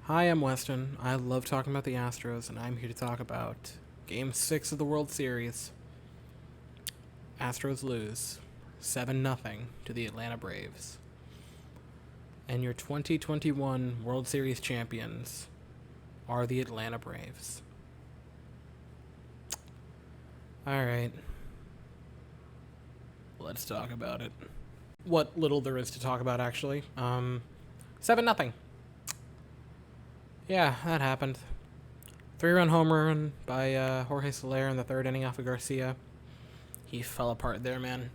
Hi, I'm Weston. I love talking about the Astros, and I'm here to talk about Game 6 of the World Series. Astros lose 7-0 to the Atlanta Braves. And your 2021 World Series champions are the Atlanta Braves. Alright, let's talk about it. What little there is to talk about, actually. 7-0. Yeah, that happened. 3-run home run by Jorge Soler in the third inning off of Garcia. He fell apart there, man.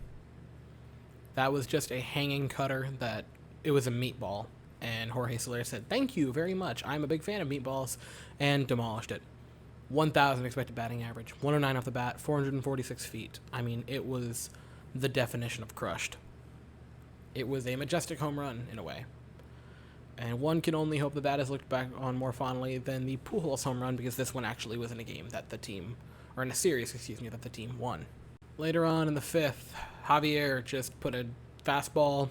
That was just a hanging cutter that it was a meatball. And Jorge Soler said, "Thank you very much. I'm a big fan of meatballs," and demolished it. 1,000 expected batting average, 109 off the bat, 446 feet. I mean, it was the definition of crushed. It was a majestic home run, in a way. And one can only hope that that is looked back on more fondly than the Pujols home run, because this one actually was in a game that the team, or in a series, that the team won. Later on in the fifth, Javier just put a fastball,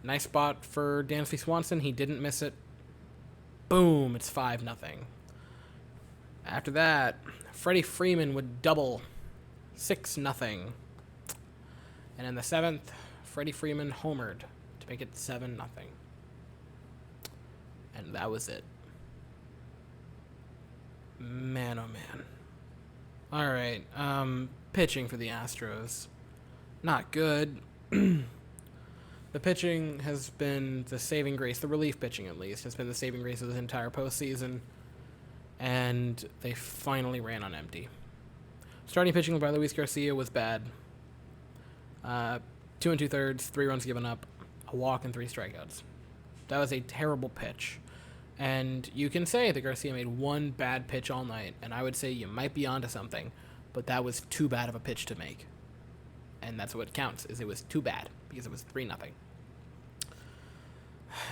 nice spot for Dansby Swanson. He didn't miss it. Boom, it's 5-0. After that, Freddy Freeman would double, 6-0. And in the seventh, Freddy Freeman homered to make it 7-0. And that was it. Man, oh man. Alright, pitching for the Astros. Not good. The pitching has been the saving grace, the relief pitching at least, has been the saving grace of this entire postseason. And they finally ran on empty. Starting pitching by Luis Garcia was bad. 2 2/3, 3 runs given up, a walk, and 3 strikeouts. That was a terrible pitch. And you can say that Garcia made one bad pitch all night, and I would say you might be onto something, but that was too bad of a pitch to make. And that's what counts, is it was too bad, because it was 3-0.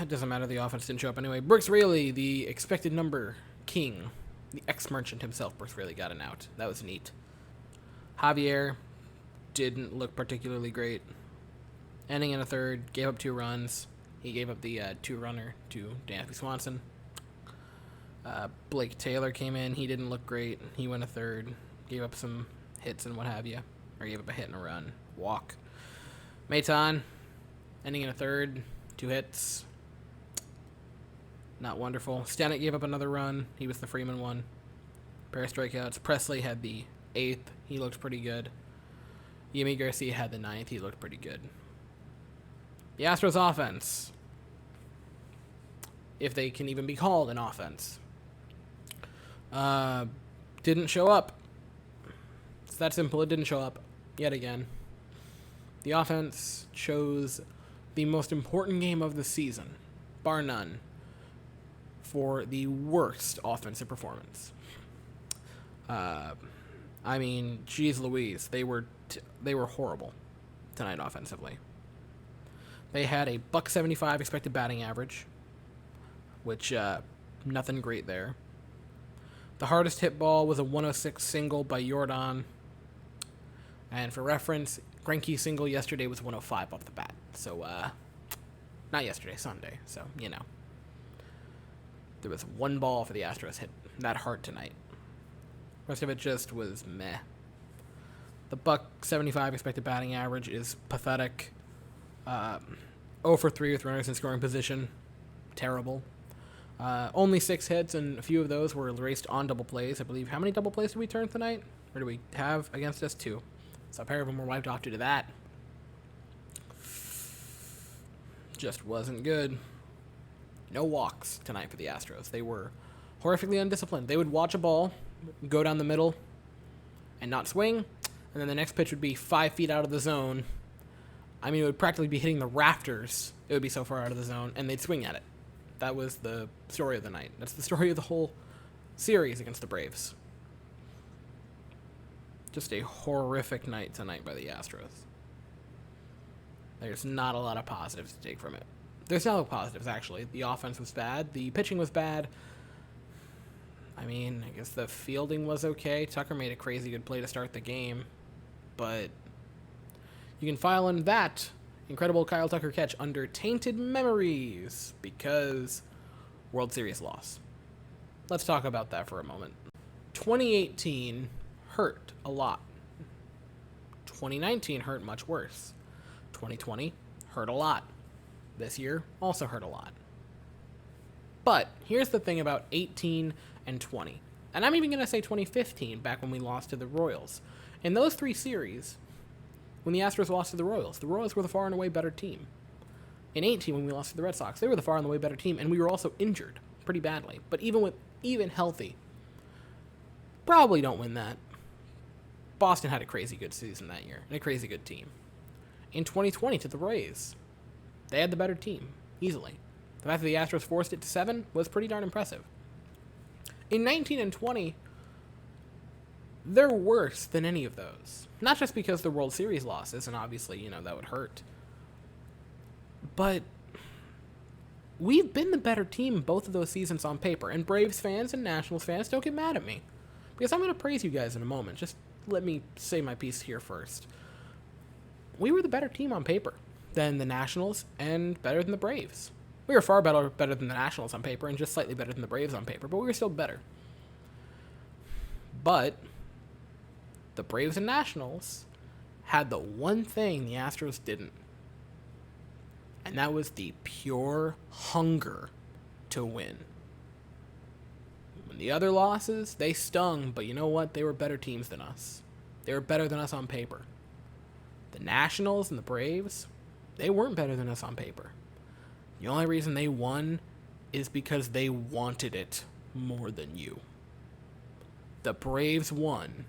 It doesn't matter, the offense didn't show up anyway. Brooks Raley, the expected number king, the ex-merchant himself, Brooks Raley got an out. That was neat. Javier didn't look particularly great. Ending in a third, gave up 2 runs. He gave up the 2-runner to Dansby Swanson. Blake Taylor came in. He didn't look great. He went a third. Gave up some hits and what have you. Or gave up a hit and a run. Walk. Maton, ending in a third. 2 hits. Not wonderful. Stanek gave up another run. He was the Freeman one. Pair of strikeouts. Presley had the 8th. He looked pretty good. Yimi Garcia had the 9th. He looked pretty good. The Astros offense, if they can even be called an offense, didn't show up. It's that simple. It didn't show up yet again. The offense chose the most important game of the season, bar none, for the worst offensive performance. I mean, geez Louise, they were horrible tonight offensively. They had a .175 expected batting average, which nothing great there. The hardest hit ball was a 106 single by Jordan. And for reference, Greinke's single yesterday was 105 off the bat. So, not yesterday, Sunday. So, you know. There was one ball for the Astros hit that hard tonight. The rest of it just was meh. The .175 expected batting average is pathetic. 0 for 3 with runners in scoring position. Terrible. Only 6 hits, and a few of those were raced on double plays. I believe, how many double plays did we turn tonight? Or do we have against us? 2. So a pair of them were wiped off due to that. Just wasn't good. No walks tonight for the Astros. They were horrifically undisciplined. They would watch a ball, go down the middle, and not swing, and then the next pitch would be 5 feet out of the zone. I mean, it would practically be hitting the rafters. It would be so far out of the zone, and they'd swing at it. That was the story of the night. That's the story of the whole series against the Braves. Just a horrific night tonight by the Astros. There's not a lot of positives to take from it. There's no positives, actually. The offense was bad. The pitching was bad. I mean, I guess the fielding was okay. Tucker made a crazy good play to start the game, but you can file in that incredible Kyle Tucker catch under tainted memories, because World Series loss. Let's talk about that for a moment. 2018 hurt a lot. 2019 hurt much worse. 2020 hurt a lot. This year also hurt a lot. But here's the thing about 18 and 20. And I'm even going to say 2015, back when we lost to the Royals. In those three series, when the Astros lost to the Royals were the far and away better team. In 18, when we lost to the Red Sox, they were the far and away better team, and we were also injured pretty badly. But even healthy, probably don't win that. Boston had a crazy good season that year, and a crazy good team. In 2020, to the Rays, they had the better team, easily. The fact that the Astros forced it to 7 was pretty darn impressive. In 19 and 20, they're worse than any of those. Not just because the World Series losses, and obviously, that would hurt. But we've been the better team both of those seasons on paper. And Braves fans and Nationals fans, don't get mad at me. Because I'm going to praise you guys in a moment. Just let me say my piece here first. We were the better team on paper than the Nationals and better than the Braves. We were far better than the Nationals on paper and just slightly better than the Braves on paper, but we were still better. But the Braves and Nationals had the one thing the Astros didn't. And that was the pure hunger to win. When the other losses, they stung, but you know what? They were better teams than us. They were better than us on paper. The Nationals and the Braves, they weren't better than us on paper. The only reason they won is because they wanted it more than you. The Braves won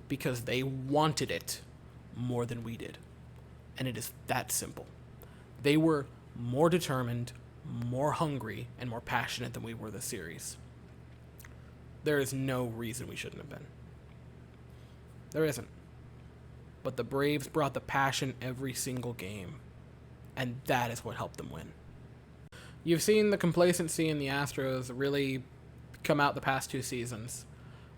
because they wanted it more than we did. And it is that simple. They were more determined, more hungry, and more passionate than we were this series. There is no reason we shouldn't have been. There isn't. But the Braves brought the passion every single game. And that is what helped them win. You've seen the complacency in the Astros really come out the past two seasons.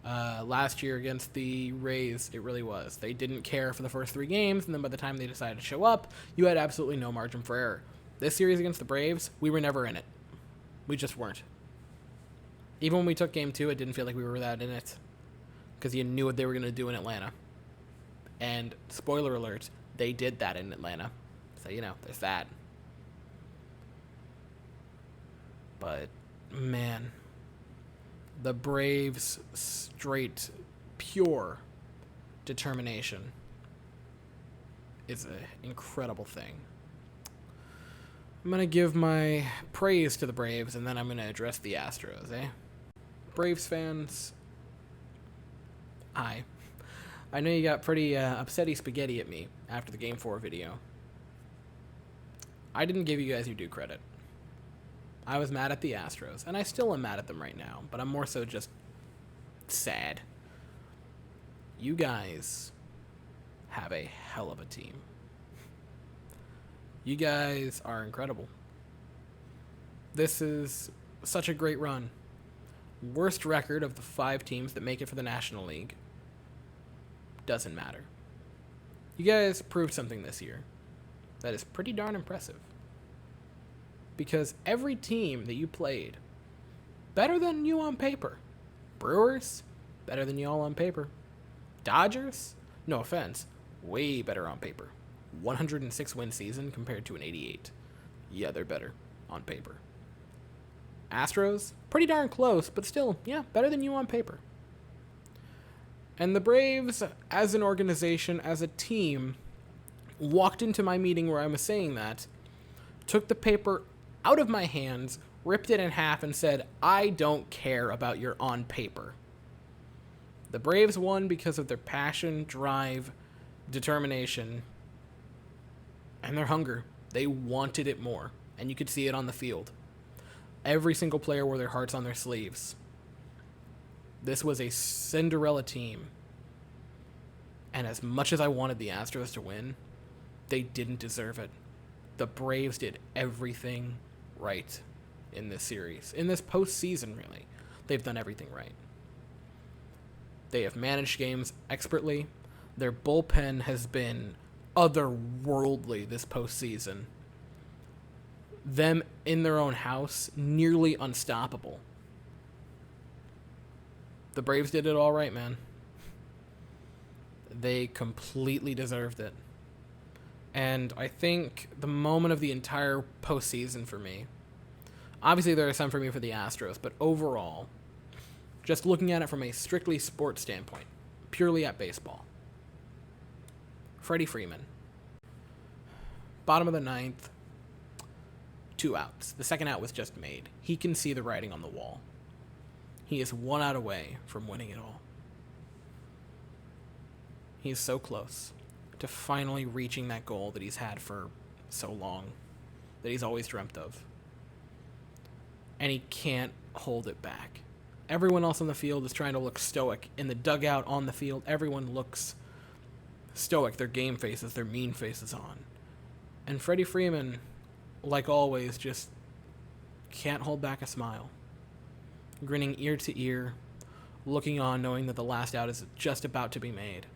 Last year against the Rays, it really was. They didn't care for the first 3 games, and then by the time they decided to show up, you had absolutely no margin for error. This series against the Braves, we were never in it. We just weren't. Even when we took Game 2, it didn't feel like we were that in it. Because you knew what they were going to do in Atlanta. And, spoiler alert, they did that in Atlanta. So, there's that. But, man, the Braves' straight, pure determination is an incredible thing. I'm going to give my praise to the Braves, and then I'm going to address the Astros, Braves fans, hi. I know you got pretty upsetty spaghetti at me after the Game 4 video. I didn't give you guys your due credit. I was mad at the Astros, and I still am mad at them right now, but I'm more so just sad. You guys have a hell of a team. You guys are incredible. This is such a great run. Worst record of the 5 teams that make it for the National League. Doesn't matter. You guys proved something this year that is pretty darn impressive. Because every team that you played, better than you on paper. Brewers, better than you all on paper. Dodgers, no offense, way better on paper. 106 win season compared to an 88. Yeah, they're better on paper. Astros, pretty darn close, but still, yeah, better than you on paper. And the Braves, as an organization, as a team, walked into my meeting where I was saying that, took the paper out of my hands, ripped it in half, and said, I don't care about your on paper. The Braves won because of their passion, drive, determination, and their hunger. They wanted it more, and you could see it on the field. Every single player wore their hearts on their sleeves. This was a Cinderella team. And as much as I wanted the Astros to win, they didn't deserve it. The Braves did everything right in this series. In this postseason, really. They've done everything right. They have managed games expertly. Their bullpen has been otherworldly this postseason. them in their own house, nearly unstoppable. The Braves did it all right, man. They completely deserved it. And I think the moment of the entire postseason for me, obviously there are some for me for the Astros, but overall, just looking at it from a strictly sports standpoint, purely at baseball, Freddy Freeman. Bottom of the ninth, 2 outs. The second out was just made. He can see the writing on the wall. He is 1 out away from winning it all. He is so close to finally reaching that goal that he's had for so long, that he's always dreamt of. And he can't hold it back. Everyone else on the field is trying to look stoic. In the dugout, on the field, everyone looks stoic, their game faces, their mean faces on. And Freddie Freeman, like always, just can't hold back a smile. Grinning ear to ear, looking on, knowing that the last out is just about to be made.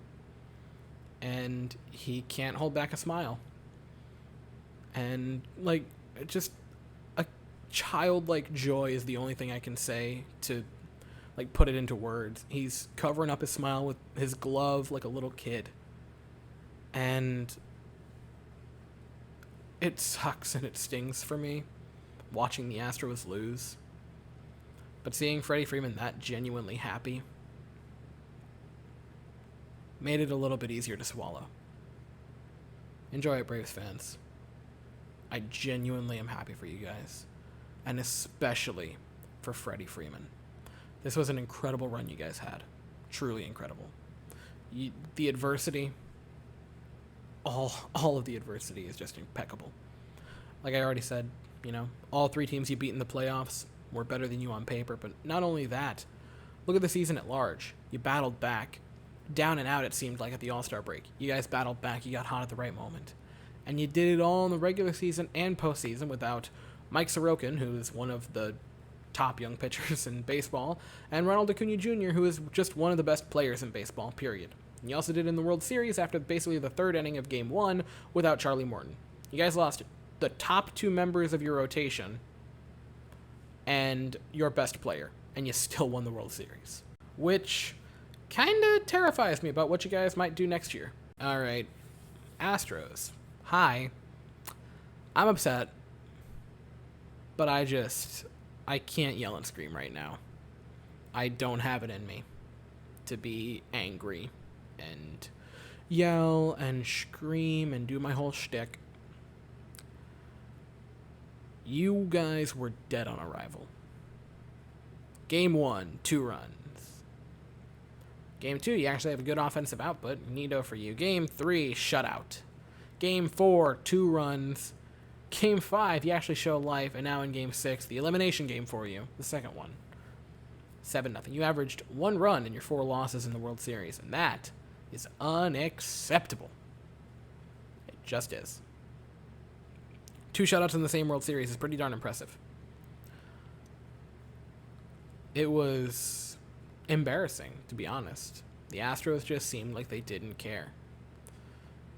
And he can't hold back a smile. And, like, just a childlike joy is the only thing I can say to, like, put it into words. He's covering up his smile with his glove like a little kid. And it sucks and it stings for me watching the Astros lose. But seeing Freddie Freeman that genuinely happy made it a little bit easier to swallow. Enjoy it, Braves fans. I genuinely am happy for you guys. And especially for Freddie Freeman. This was an incredible run you guys had. Truly incredible. The adversity, all of the adversity is just impeccable. Like I already said, all 3 teams you beat in the playoffs were better than you on paper. But not only that, look at the season at large. You battled back. Down and out, it seemed like, at the All-Star break. You guys battled back. You got hot at the right moment. And you did it all in the regular season and postseason without Mike Sorokin, who is one of the top young pitchers in baseball, and Ronald Acuna Jr., who is just one of the best players in baseball, period. And you also did it in the World Series after basically the 3rd inning of Game 1 without Charlie Morton. You guys lost the top 2 members of your rotation and your best player, and you still won the World Series. Which kind of terrifies me about what you guys might do next year. All right, Astros. Hi. I'm upset, but I can't yell and scream right now. I don't have it in me to be angry and yell and scream and do my whole shtick. You guys were dead on arrival. Game 1, 2 runs. Game 2, you actually have a good offensive output. Neato for you. Game 3, shutout. Game 4, 2 runs. Game 5, you actually show life. And now in Game 6, the elimination game for you. The second one. 7-0. You averaged 1 run in your 4 losses in the World Series. And that is unacceptable. It just is. 2 shutouts in the same World Series is pretty darn impressive. It was embarrassing, to be honest. The Astros just seemed like they didn't care.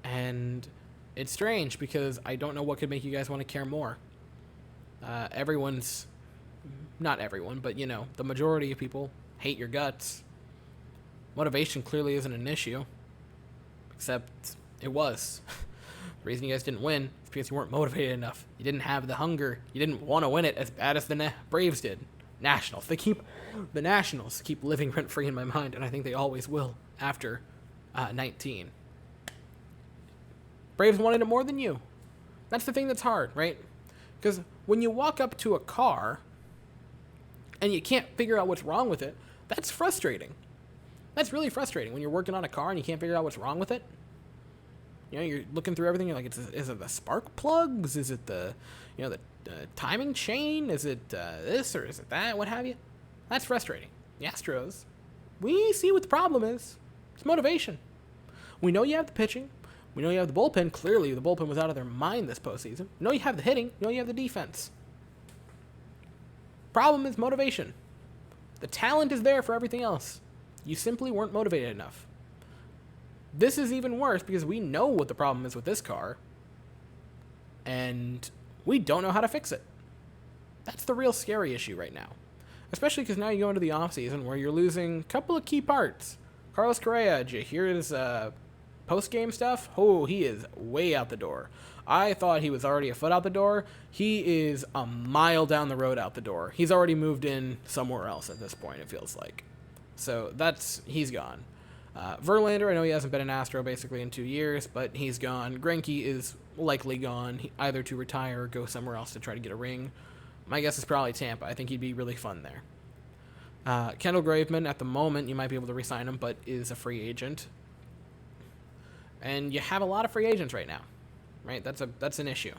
And it's strange because I don't know what could make you guys want to care more. Not everyone, but the majority of people hate your guts. Motivation clearly isn't an issue. Except it was. The reason you guys didn't win is because you weren't motivated enough. You didn't have the hunger. You didn't want to win it as bad as the Braves did. Nationals. The Nationals keep living rent-free in my mind, and I think they always will after 19. Braves wanted it more than you. That's the thing that's hard, right? Because when you walk up to a car and you can't figure out what's wrong with it, that's frustrating. That's really frustrating when you're working on a car and you can't figure out what's wrong with it. You're looking through everything. You're like, is it the spark plugs? Is it the timing chain? Is it this or is it that? What have you? That's frustrating. The Astros, we see what the problem is. It's motivation. We know you have the pitching. We know you have the bullpen. Clearly, the bullpen was out of their mind this postseason. We know you have the hitting. We know you have the defense. Problem is motivation. The talent is there for everything else. You simply weren't motivated enough. This is even worse because we know what the problem is with this car. And We don't know how to fix it. That's the real scary issue right now. Especially because now you go into the offseason where you're losing a couple of key parts. Carlos Correa, did you hear his post-game stuff? Oh, he is way out the door. I thought he was already a foot out the door. He is a mile down the road out the door. He's already moved in somewhere else at this point, it feels like. So he's gone. Verlander, I know he hasn't been an Astro basically in 2 years, but he's gone. Greinke is likely gone, either to retire or go somewhere else to try to get a ring. My guess is probably Tampa. I think he'd be really fun there. Kendall Graveman, at the moment, you might be able to re-sign him, but is a free agent. And you have a lot of free agents right now, right? That's an issue.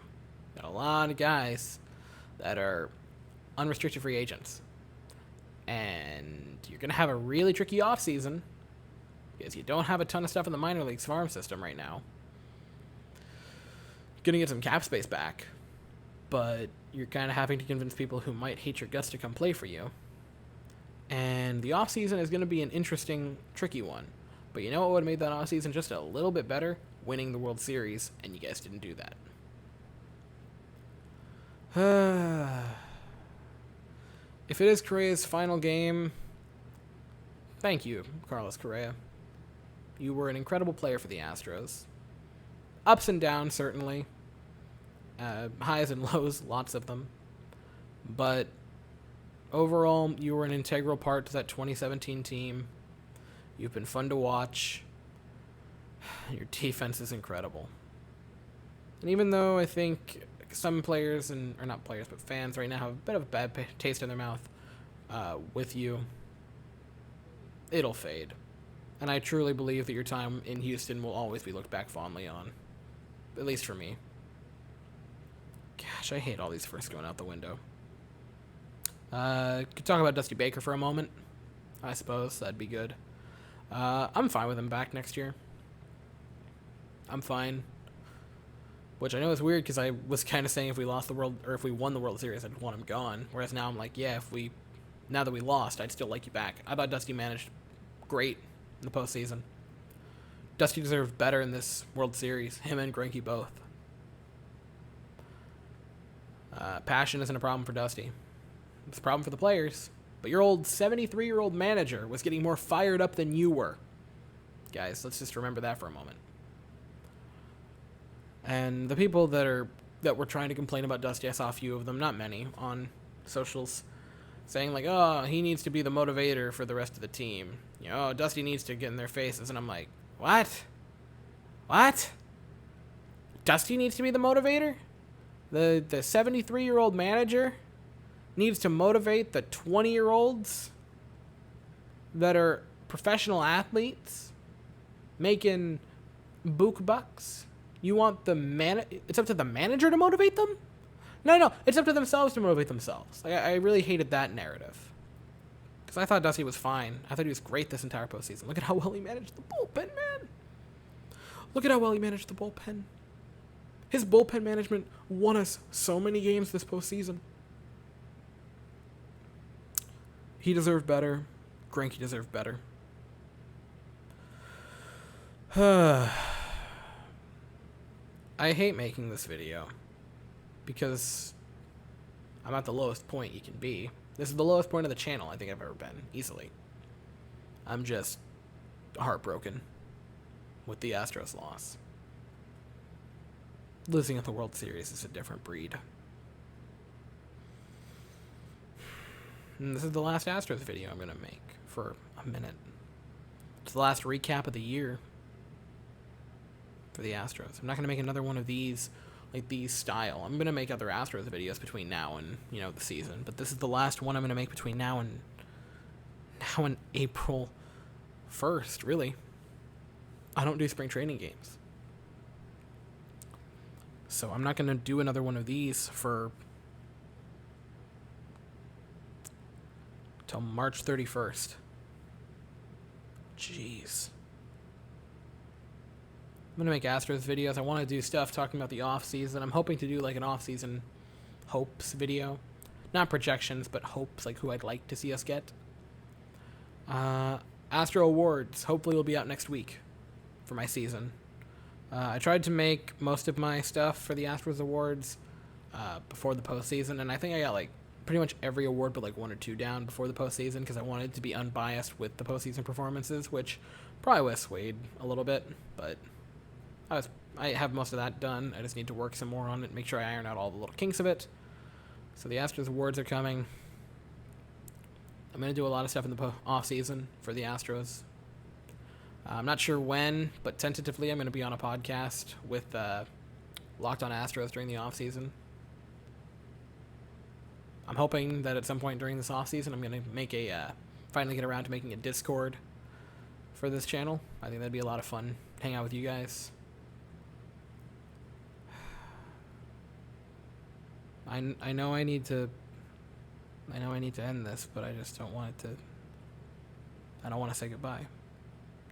Got a lot of guys that are unrestricted free agents. And you're going to have a really tricky offseason because you don't have a ton of stuff in the minor leagues farm system right now. You're going to get some cap space back, but you're kind of having to convince people who might hate your guts to come play for you. And the offseason is going to be an interesting, tricky one. But you know what would have made that offseason just a little bit better? Winning the World Series, and you guys didn't do that. If it is Correa's final game, thank you, Carlos Correa. You were an incredible player for the Astros. Ups and downs, certainly. Highs and lows, lots of them. But overall, you were an integral part to that 2017 team. You've been fun to watch. Your defense is incredible. And even though I think some players, or not players, but fans right now have a bit of a bad taste in their mouth with you, it'll fade. And I truly believe that your time in Houston will always be looked back fondly on. At least for me. Gosh, I hate all these firsts going out the window. Could talk about Dusty Baker for a moment. I suppose that'd be good. I'm fine with him back next year. I'm fine. Which I know is weird because I was kind of saying if we lost the world, or if we won the World Series, I'd want him gone. Whereas now I'm like, yeah, now that we lost, I'd still like you back. I thought Dusty managed great in the postseason. Dusty deserved better in this World Series. Him and Greinke both. Passion isn't a problem for Dusty. It's a problem for the players. But your old 73-year-old manager was getting more fired up than you were. Guys, let's just remember that for a moment. And the people that were trying to complain about Dusty, I saw a few of them, not many, on socials, saying like, oh, he needs to be the motivator for the rest of the team. You know, oh, Dusty needs to get in their faces. And I'm like, what? What? Dusty needs to be the motivator? The 73-year-old manager needs to motivate the 20-year-olds that are professional athletes making book bucks? You want it's up to the manager to motivate them? No, it's up to themselves to motivate themselves. I really hated that narrative. Because I thought Dusty was fine. I thought he was great this entire postseason. Look at how well he managed the bullpen, man. Look at how well he managed the bullpen. His bullpen management won us so many games this postseason. He deserved better. Greinke deserved better. I hate making this video because I'm at the lowest point you can be. This is the lowest point of the channel I think I've ever been, easily. I'm just heartbroken with the Astros loss. Losing at the World Series is a different breed. And this is the last Astros video I'm going to make for a minute. It's the last recap of the year for the Astros. I'm not going to make another one of these, like these style. I'm going to make other Astros videos between now and, the season. But this is the last one I'm going to make between now and April 1st, really. I don't do spring training games. So I'm not going to do another one of these till March 31st. Jeez. I'm going to make Astros videos. I want to do stuff talking about the off-season. I'm hoping to do like an off-season hopes video. Not projections, but hopes, like who I'd like to see us get. Astro Awards. Hopefully will be out next week for my season. I tried to make most of my stuff for the Astros Awards before the postseason, and I think I got like pretty much every award but like 1 or 2 down before the postseason because I wanted to be unbiased with the postseason performances, which probably was swayed a little bit, but I have most of that done. I just need to work some more on it, make sure I iron out all the little kinks of it. So the Astros awards are coming. I'm going to do a lot of stuff in the off season for the Astros. I'm not sure when, but tentatively I'm going to be on a podcast with Locked on Astros during the off season. I'm hoping that at some point during this off season I'm going to make finally get around to making a Discord for this channel. I think that'd be a lot of fun. Hang out with you guys. I know I need to end this, but I just don't want it to. I don't want to say goodbye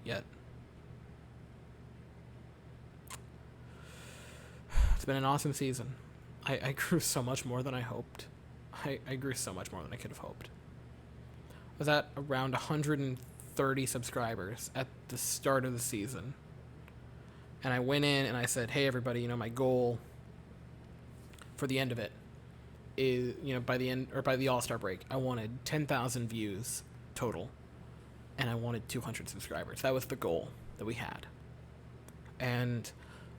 yet. It's been an awesome season. I grew so much more than I hoped. I grew so much more than I could have hoped. I was at around 130 subscribers at the start of the season. And I went in and I said, hey, everybody, my goal for the end of it is, by the end, or by the All-Star break, I wanted 10,000 views total. And I wanted 200 subscribers. That was the goal that we had. And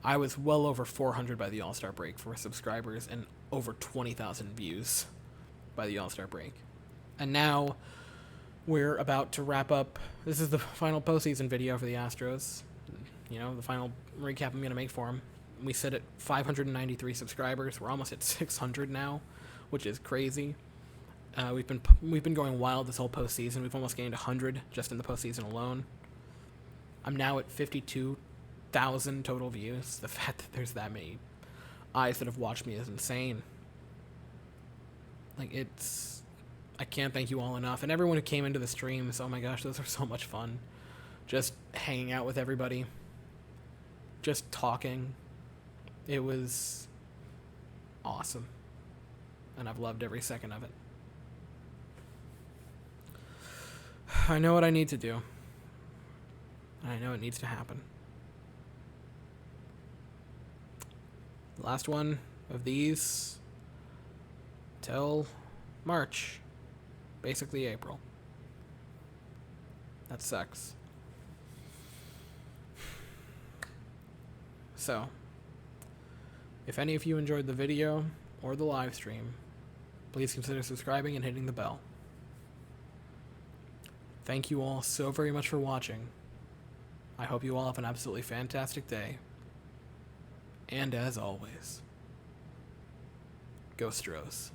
I was well over 400 by the All-Star break for subscribers and over 20,000 views by the All-Star break. And now we're about to wrap up. This is the final postseason video for the Astros. The final recap I'm going to make for them. We sit at 593 subscribers. We're almost at 600 now, which is crazy. We've been going wild this whole postseason. We've almost gained 100 just in the postseason alone. I'm now at 52,000 total views. The fact that there's that many eyes that have watched me is insane. I can't thank you all enough. And everyone who came into the streams, oh my gosh, those are so much fun. Just hanging out with everybody. Just talking. It was awesome. And I've loved every second of it. I know what I need to do. I know it needs to happen. The last one of these till March. Basically April. That sucks. So, if any of you enjoyed the video or the live stream, please consider subscribing and hitting the bell. Thank you all so very much for watching. I hope you all have an absolutely fantastic day. And as always, go Astros.